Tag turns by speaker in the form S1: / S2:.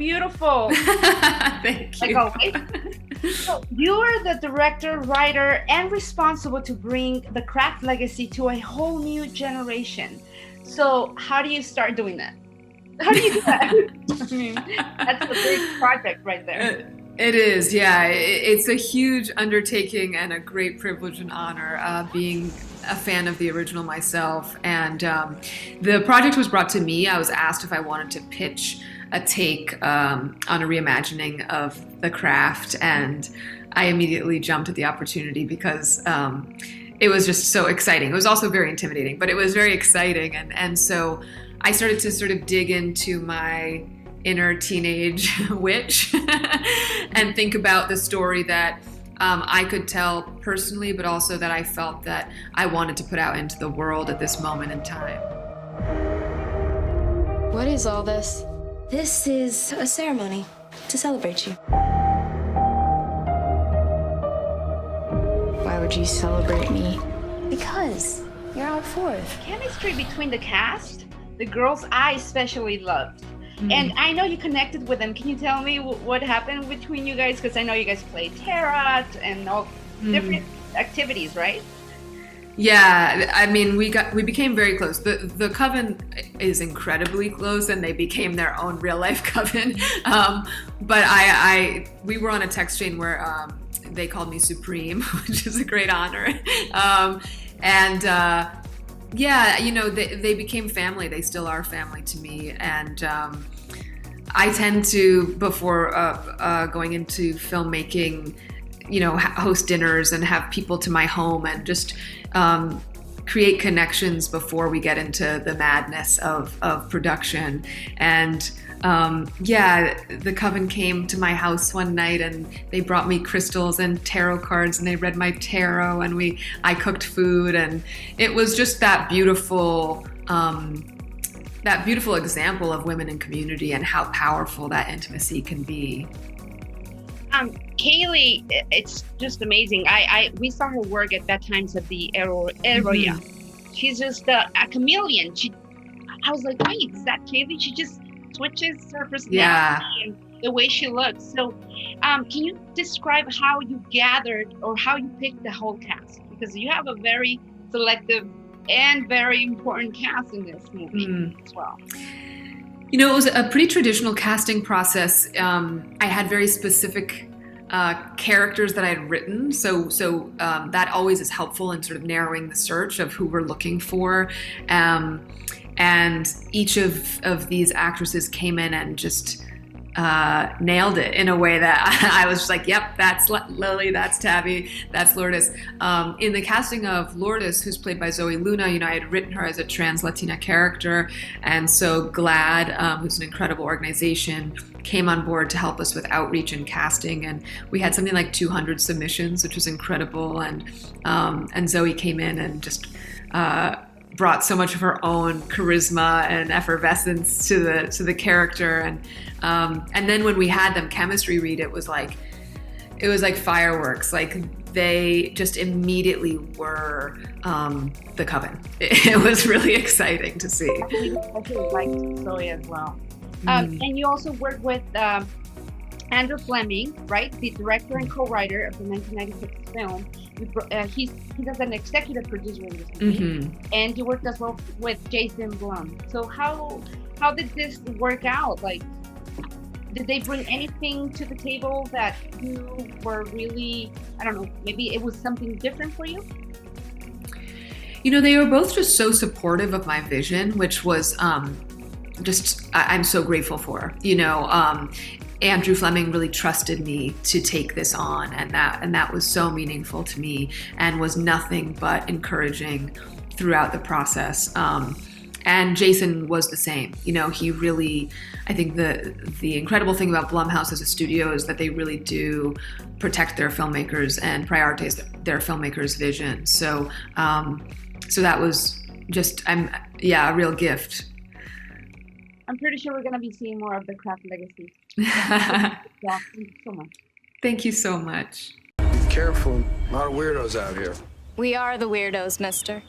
S1: beautiful.
S2: Thank you.
S1: Like always. So you are the director, writer, and responsible to bring the craft legacy to a whole new generation. So how do you start doing that? How do you do that? I mean, that's a big project right there.
S2: It is, yeah. It's a huge undertaking and a great privilege and honor being a fan of the original myself. And the project was brought to me. I was asked if I wanted to pitch a take on a reimagining of the craft, and I immediately jumped at the opportunity because it was just so exciting. It was also very intimidating, but it was very exciting. And so I started to sort of dig into my inner teenage witch and think about the story that I could tell personally, but also that I felt that I wanted to put out into the world at this moment in time.
S3: What is all this? This is a ceremony to celebrate you. Why would you celebrate me? Because you're out fourth.
S1: Chemistry between the cast, the girls I especially loved. And I know you connected with them. Can you tell me what happened between you guys? Because I know you guys played tarot and all different activities, right?
S2: Yeah, I mean, we became very close. The coven is incredibly close, and they became their own real life coven. But we were on a text chain where they called me Supreme, which is a great honor. Yeah, you know, they became family. They still are family to me. And I tend to, before going into filmmaking, you know, host dinners and have people to my home and just create connections before we get into the madness of production. And yeah, the coven came to my house one night and they brought me crystals and tarot cards and they read my tarot and I cooked food, and it was just that beautiful example of women in community and how powerful that intimacy can be.
S1: Kaylee, it's just amazing. We saw her work at that times at the Aeroya. She's just a chameleon. I was like, wait, is that Kaylee? She just switches her personality and the way she looks. So can you describe how you gathered or how you picked the whole cast? Because you have a very selective and very important cast in this movie as well.
S2: You know, it was a pretty traditional casting process. I had very specific characters that I had written, so that always is helpful in sort of narrowing the search of who we're looking for. And each of these actresses came in and just nailed it in a way that I was just like, yep, that's Lily, that's Tabby, that's Lourdes. In the casting of Lourdes, who's played by Zoe Luna, you know, I had written her as a trans Latina character, and so GLAD, who's an incredible organization, came on board to help us with outreach and casting, and we had something like 200 submissions, which was incredible. And Zoe came in and just brought so much of her own charisma and effervescence to the character, and then when we had them chemistry read, it was like fireworks. Like they just immediately were the coven. It was really exciting to see.
S1: I really liked Zoe as well. And you also worked with Andrew Fleming, right? The director and co-writer of the 1996 film. He does an executive producer in this movie, and you worked as well with Jason Blum. So how did this work out? Like, did they bring anything to the table that you were really, I don't know, maybe it was something different for you?
S2: You know, they were both just so supportive of my vision, which was I'm so grateful for. You know, Andrew Fleming really trusted me to take this on, and that was so meaningful to me and was nothing but encouraging throughout the process. And Jason was the same. You know, he really, I think the incredible thing about Blumhouse as a studio is that they really do protect their filmmakers and prioritize their filmmakers' vision. So that was just a real gift.
S1: I'm pretty sure we're going to be seeing more of the craft legacy. Yeah, thank you so much.
S2: Thank you so much.
S4: Be careful. A lot of weirdos out here.
S3: We are the weirdos, mister.